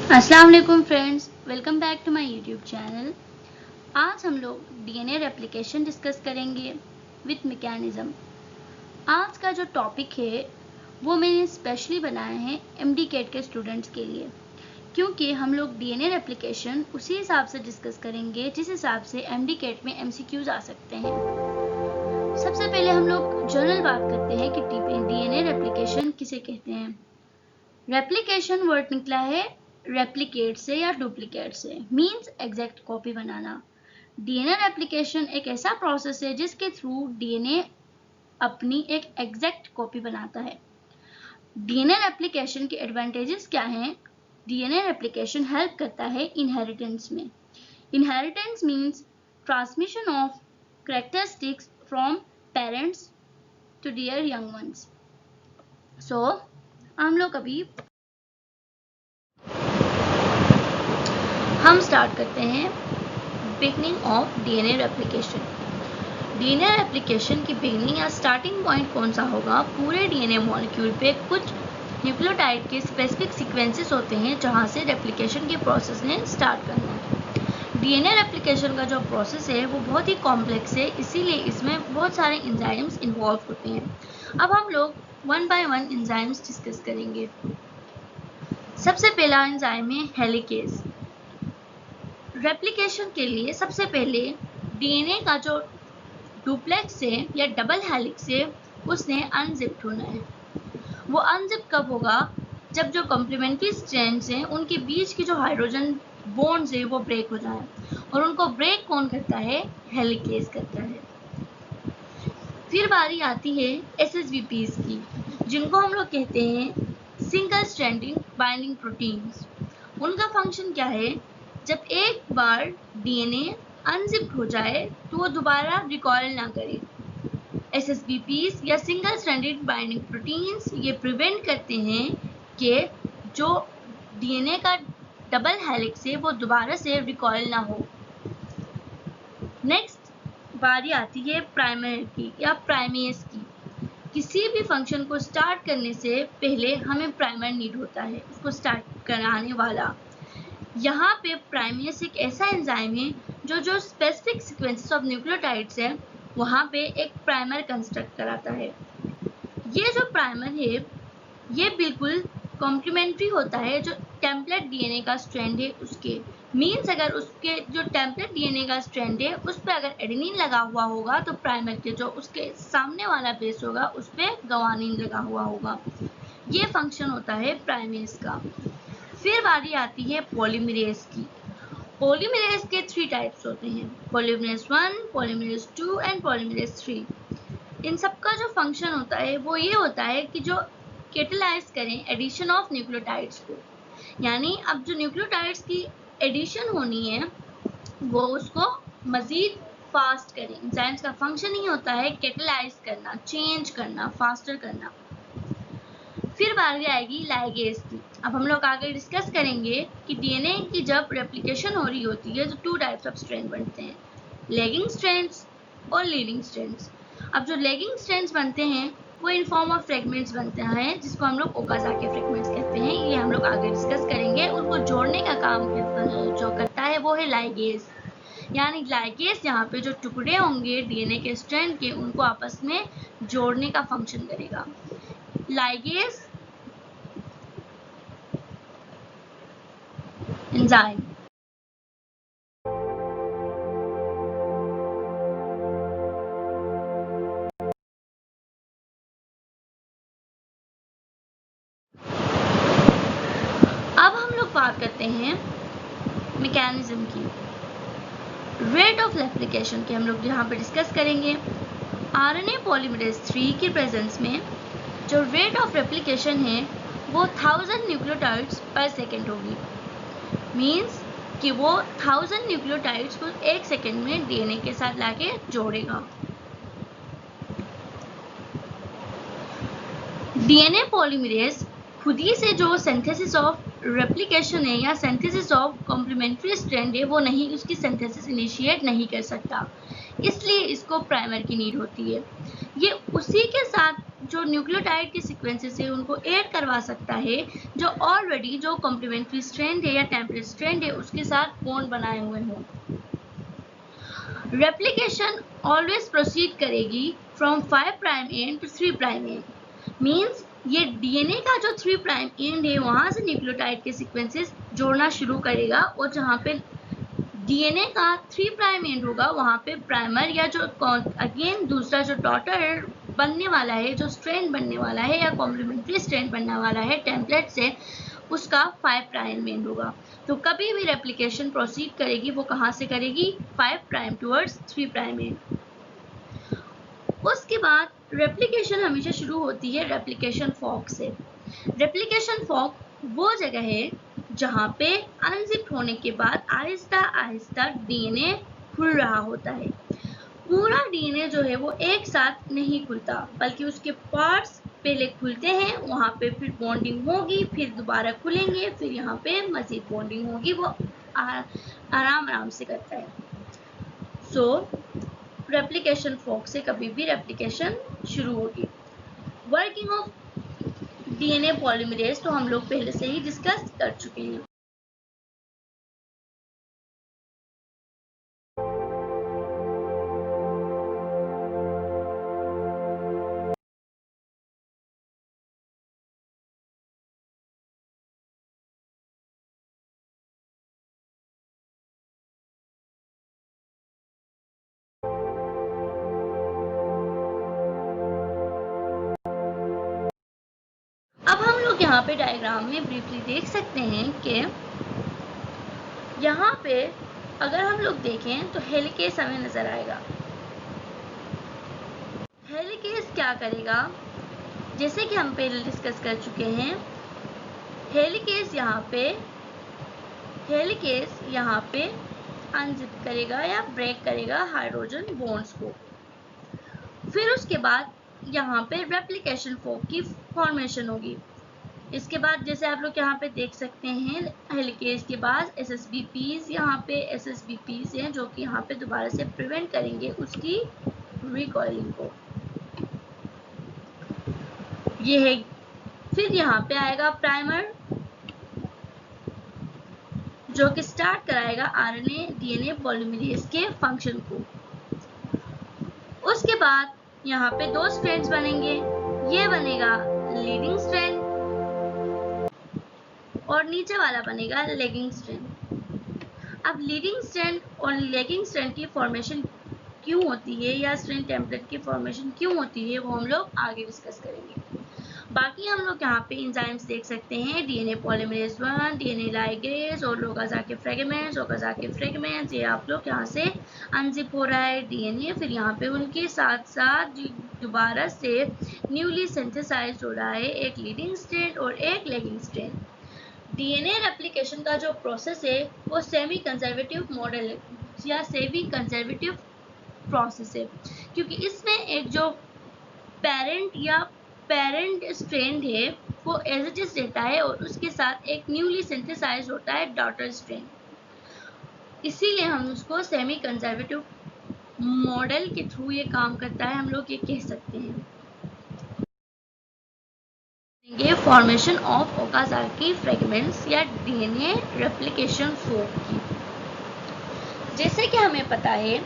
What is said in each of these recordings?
अस्सलाम वालेकुम friends, welcome back to my YouTube channel. आज हम लोग डीएनए रेप्लिकेशन डिस्कस करेंगे विथ मैकेनिज्म। आज का जो टॉपिक है वो मैंने स्पेशली बनाया है एमडी कैट के स्टूडेंट्स के लिए, क्योंकि हम लोग डीएनए रेप्लिकेशन उसी हिसाब से डिस्कस करेंगे जिस हिसाब से एमडी कैट में एमसीक्यूज आ सकते हैं। सबसे पहले हम लोग जनरल बात करते हैं कि डीएनए रेप्लिकेशन किसे कहते हैं। रेप्लिकेशन वर्ड निकला है रेप्लिकेट से या डुप्लीकेट से, मींस एग्जैक्ट कॉपी बनाना। डीएनए रेप्लिकेशन एक ऐसा प्रोसेस है जिसके थ्रू डीएनए अपनी एक एग्जैक्ट कॉपी बनाता है। डीएनए रेप्लिकेशन के एडवांटेजेस क्या हैं? डीएनए रेप्लिकेशन हेल्प करता है इनहेरिटेंस में। Inheritance means transmission of characteristics from parents to their young ones. So हम लोग अभी हम स्टार्ट करते हैं beginning of DNA replication. DNA replication की बिगनिंग या स्टार्टिंग पॉइंट कौन सा होगा? पूरे डीएनए मॉलिक्यूल पे कुछ न्यूक्लियोटाइड के स्पेसिफिक सीक्वेंसेस होते हैं जहां से रेप्लिकेशन के प्रोसेस ने स्टार्ट करना है। डीएनए रेप्लिकेशन का जो प्रोसेस है वो बहुत ही कॉम्प्लेक्स है, इसीलिए इसमें बहुत सारे एंजाइम्स इन्वॉल्व होते हैं। अब हम लोग one by one enzymes discuss करेंगे। सबसे पहला एंजाइम है हेलिकेज। रेप्लिकेशन के लिए सबसे पहले डीएनए का जो डुप्लेक्स है या डबल हेलिक्स है उसने अनजिप्ड होना है। वो अनजिप कब होगा? जब जो कॉम्प्लीमेंट्री स्ट्रैंड्स हैं उनके बीच की जो हाइड्रोजन बॉन्ड्स है वो ब्रेक हो जाए, और उनको ब्रेक कौन करता है? हेलिकेज करता है। फिर बारी आती है एसएसबीपीज की, जिनको हम लोग कहते हैं सिंगल स्ट्रैंडिंग बाइंडिंग प्रोटीन्स। उनका फंक्शन क्या है? जब एक बार डीएनए अनजिप्ड हो जाए तो वो दोबारा रिकॉइल ना करे। एसएसबीपीज या सिंगल स्ट्रैंडेड बाइंडिंग प्रोटीन्स ये प्रिवेंट करते हैं कि जो डीएनए का डबल हेलिक्स है वो दोबारा से रिकॉइल ना हो। नेक्स्ट बारी आती है प्राइमर की या प्राइमेस की। किसी भी फंक्शन को स्टार्ट करने से पहले हमें प्राइमर नीड होता है, उसको स्टार्ट कराने वाला। यहाँ पे प्राइमेस एक ऐसा एंजाइम है जो स्पेसिफिक सीक्वेंसेस ऑफ न्यूक्लियोटाइड्स है वहाँ पे एक प्राइमर कंस्ट्रक्ट कराता है। ये जो प्राइमर है ये बिल्कुल कॉम्प्लीमेंट्री होता है जो टेम्पलेट डीएनए का स्ट्रैंड है उसके। मीन्स अगर उसके जो टेम्पलेट डीएनए का स्ट्रैंड है उस पर अगर एडेनिन लगा हुआ होगा तो प्राइमर के जो उसके सामने वाला बेस होगा उस पर ग्वानिन लगा हुआ होगा। ये फंक्शन होता है प्राइमेस का। फिर बारी आती है पॉलीमरेज की। पॉलीमरेज के 3 टाइप्स होते हैं, पॉलीमरेज 1, पॉलीमरेज 2 एंड पॉलीमरेज 3। इन सबका जो फंक्शन होता है वो ये होता है कि जो कैटेलाइज करें एडिशन ऑफ न्यूक्लियोटाइड्स को, यानी अब जो न्यूक्लियोटाइड्स की एडिशन होनी है वो उसको मजीद फास्ट करें। एंजाइम्स का फंक्शन ही होता है कैटेलाइज करना, चेंज करना, फास्टर करना। फिर बारी आएगी लाइगेज की। अब हम लोग आगे डिस्कस करेंगे कि डीएनए की जब रेप्लिकेशन हो रही होती है तो 2 टाइप्स ऑफ स्ट्रैंड बनते हैं, लैगिंग स्ट्रैंड्स और लीडिंग स्ट्रैंड्स। अब जो लैगिंग स्ट्रैंड्स बनते हैं वो इन फॉर्म ऑफ फ्रेगमेंट्स बनते हैं जिसको हम लोग ओकाज़ाकी फ्रेगमेंट्स कहते हैं। ये हम लोग आगे डिस्कस करेंगे। उनको जोड़ने का काम जो करता है वो है लाइगेज, यानी लाइगेज यहाँ पे जो टुकड़े होंगे डीएनए के स्ट्रैंड के उनको आपस में जोड़ने का फंक्शन करेगा। Ligase enzyme. अब हम लोग बात करते हैं मैकेनिज्म की। रेट ऑफ रेप्लिकेशन की हम लोग यहाँ पे डिस्कस करेंगे। आरएनए पॉलीमरेज 3 की प्रेजेंस में जो रेट ऑफ रेप्लिकेशन है वो 1000 न्यूक्लियोटाइड्स पर सेकेंड होगी। मीन्स कि वो 1000 न्यूक्लियोटाइड्स को 1 सेकेंड में डीएनए के साथ लाके जोड़ेगा। डीएनए पॉलीमरेज खुद ही से जो सिंथेसिस ऑफ रेप्लिकेशन है या सिंथेसिस ऑफ कॉम्प्लीमेंट्री स्ट्रैंड है वो नहीं, उसकी सिंथेसिस इनिशिएट नहीं कर सकता, इसलिए इसको प्राइमर की नीड होती है। ये उसी के साथ जो न्यूक्लियोटाइड के सीक्वेंसेस है उनको ऐड करवा सकता है जो ऑलरेडी जो कॉम्प्लीमेंट्री स्ट्रैंड है या टेम्पलेट स्ट्रैंड है उसके साथ बॉन्ड बनाए हुए हों। रेप्लिकेशन ऑलवेज प्रोसीड करेगी from 5 prime end to 3 prime end. Means ये डीएनए का जो 3 प्राइम एंड है वहां से न्यूक्लियोटाइड के सीक्वेंसेस जोड़ना शुरू करेगा और जहां पे डीएनए का 3 प्राइम एंड होगा वहां पे प्राइमर या जो अगेन दूसरा जो डॉटर बनने वाला है, जो स्ट्रैंड बनने वाला है या कॉम्प्लीमेंट्री स्ट्रैंड बनने वाला है टेम्पलेट से, उसका 5 प्राइम एंड होगा। तो कभी भी रेप्लिकेशन प्रोसीड करेगी वो कहाँ से करेगी? 5 प्राइम टुवर्ड्स 3 प्राइम एंड। उसके बाद रेप्लिकेशन हमेशा शुरू होती है रेप्लिकेशन फॉर्क से। रेप्लिकेशन फॉर्क वो जगह है जहाँ पे अनजिप होने के बाद आहिस्ता आहिस्ता डीएनए खुल रहा होता है। पूरा डीएनए जो है वो एक साथ नहीं खुलता, बल्कि उसके पार्ट्स पहले खुलते हैं, वहां पे फिर बॉन्डिंग होगी, फिर दोबारा खुलेंगे, फिर यहाँ पे मजीद बॉन्डिंग होगी। वो आराम आराम से करता है। सो रेप्लिकेशन फॉर्क से कभी भी रेप्लिकेशन शुरू होगी। वर्किंग ऑफ डीएनए पॉलीमरेज तो हम लोग पहले से ही डिस्कस कर चुके हैं। अब हम लोग यहाँ पे डायग्राम में ब्रीफली देख सकते हैं कि यहाँ पे अगर हम लोग देखें तो हेलिकेस हमें नजर आएगा। हेलिकेस क्या करेगा? जैसे कि हम पहले डिस्कस कर चुके हैं, हेलिकेस यहाँ पे अनजिप करेगा या ब्रेक करेगा हाइड्रोजन बॉन्ड्स को। फिर उसके बाद यहाँ पे रेप्लिकेशन फॉर्क की फॉर्मेशन होगी। इसके बाद जैसे आप लोग यहाँ पे देख सकते हैं, हेलिकेस के बाद एसएसबीपीज यहाँ पे एसएसबीपीज हैं जो कि यहाँ पे दोबारा से प्रिवेंट करेंगे उसकी रिकॉइलिंग को। ये है। फिर यहाँ पे आएगा प्राइमर जो कि स्टार्ट कराएगा आरएनए डीएनए पॉलीमरेज के फंक्शन को। उसके बाद यहाँ पे 2 स्ट्रैंड्स बनेंगे। ये बनेगा लीडिंग स्ट्रैंड और नीचे वाला बनेगा लेगिंग स्ट्रैंड। अब लीडिंग स्ट्रैंड और लेगिंग स्ट्रैंड की फॉर्मेशन क्यों होती है या स्ट्रैंड टेम्पलेट की फॉर्मेशन क्यों होती है वो हम लोग आगे डिस्कस करेंगे। बाकी हम लोग यहाँ पे एंजाइम्स देख सकते हैं, डीएनए पॉलीमरेज 1, डीएनए लाइगेज और लोगाजा के फ्रेगमेंट्स। ये आप लोग यहाँ से अनजिप हो रहा है डीएनए, फिर यहाँ पे उनके साथ साथ दोबारा से न्यूली सिंथेसाइज्ड हो रहा है एक लीडिंग स्ट्रैंड और एक लेगिंग स्ट्रैंड। डीएनए रेप्लिकेशन का जो प्रोसेस है वो सेमी कंजर्वेटिव मॉडल या सेमी कंजर्वेटिव प्रोसेस है, क्योंकि इसमें एक जो पेरेंट स्ट्रैंड है वो एज इट इज रहता है और उसके साथ एक न्यूली सिंथेसाइज्ड होता है डॉटर स्ट्रैंड। इसीलिए हम उसको सेमी कंजर्वेटिव मॉडल के थ्रू ये काम करता है, हम लोग ये कह सकते हैं। ये फॉर्मेशन ऑफ ओकाजाकी फ्रेगमेंट्स या डीएनए रेप्लिकेशन फॉर्क की। जैसे कि हमें पता है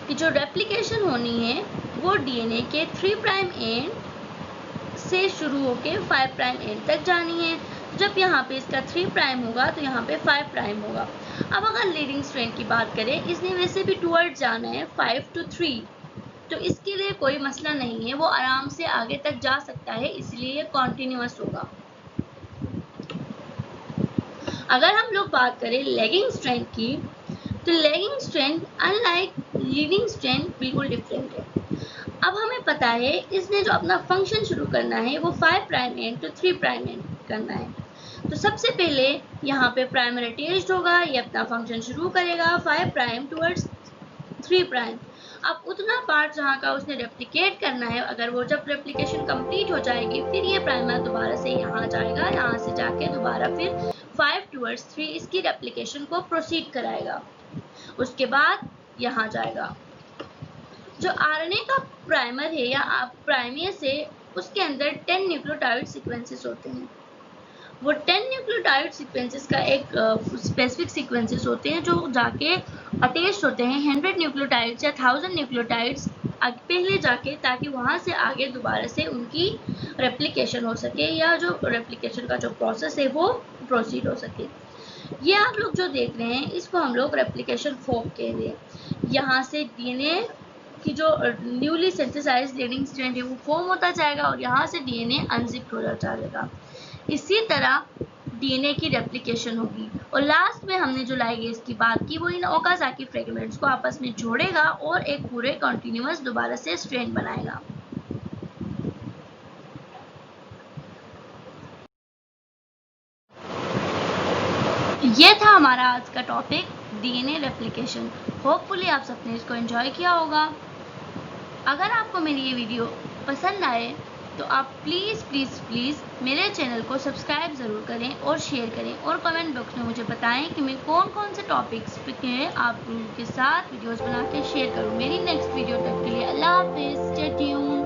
कि जो रेप्लिकेशन होनी है वो डीएनए के 3 प्राइम एंड से शुरू होके 5 प्राइम एंड तक जानी है। जब यहाँ पे इसका 3 प्राइम होगा तो यहाँ पे 5 प्राइम होगा। अब अगर लीडिंग स्ट्रैंड की बात करें, इसने वैसे भी टुवर्ड जाना है 5 to 3, तो इसके लिए कोई मसला नहीं है, वो आराम से आगे तक जा सकता है, इसलिए ये कॉन्टिन्यूअस होगा। अगर हम लोग बात करें लेगिंग स्ट्रैंड की, तो lagging strand unlike leading strand बिल्कुल डिफरेंट है। अब हमें पता है इसने जो अपना फंक्शन शुरू करना है वो 5 prime end to 3 prime end करना है। तो सबसे पहले यहाँ पे प्राइमर अटैच्ड होगा, ये अपना फंक्शन शुरू करेगा 5 प्राइम टुवर्ड्स 3 प्राइम। अब उतना पार्ट जहाँ का उसने रेप्लिकेट करना है, अगर वो जब रेप्लिकेशन कंप्लीट हो जाएगी फिर ये प्राइमर दोबारा से यहाँ जाएगा, यहाँ से जाके दोबारा फिर 5 टुवर्ड्स 3 इसकी रेप्लिकेशन को प्रोसीड कराएगा। उसके बाद यहाँ जाएगा। जो आरएनए का प्राइमर है या प्राइमेज है उसके अंदर 10 न्यूक्लियोटाइड सीक्वेंसेस होते हैं। वो 10 न्यूक्लियोटाइड सीक्वेंसेस का एक स्पेसिफिक सीक्वेंसेस होते हैं जो जाके अटैच होते हैं 100 न्यूक्लियोटाइड्स या 1000 न्यूक्लियोटाइड्स पहले जाके, ताकि वहाँ से आगे दोबारा से उनकी रेप्लिकेशन हो सके या जो रेप्लिकेशन का जो प्रोसेस है वो प्रोसीड हो सके। ये आप लोग जो देख रहे हैं इसको हम लोग रेप्लिकेशन फॉर्म कह रहे हैं। यहाँ से डीएनए की जो न्यूली सिंथेसाइज्ड लीडिंग स्ट्रैंड है वो फॉर्म होता जाएगा और यहाँ से डीएनए अनजिप्ड हो जाएगा। इसी तरह डीएनए की रेप्लिकेशन होगी और लास्ट में हमने जो लाइगेज की बात की वो इन ओकाज़ाकी फ्रेगमेंट्स को आपस में जोड़ेगा और एक पूरे कंटिन्यूअस दोबारा से स्ट्रैंड बनाएगा। ये था हमारा आज का टॉपिक डीएनए रेप्लिकेशन। होपफुली आप सबने इसको एंजॉय किया होगा। अगर आपको मेरी ये वीडियो पसंद आए तो आप प्लीज़ मेरे चैनल को सब्सक्राइब ज़रूर करें और शेयर करें और कमेंट बॉक्स में मुझे बताएं कि मैं कौन से टॉपिक्स पे आप उनके साथ वीडियोस बना के शेयर करूं। मेरी नेक्स्ट वीडियो तक के लिए अल्लाह हाफिज़, स्टे ट्यून्ड।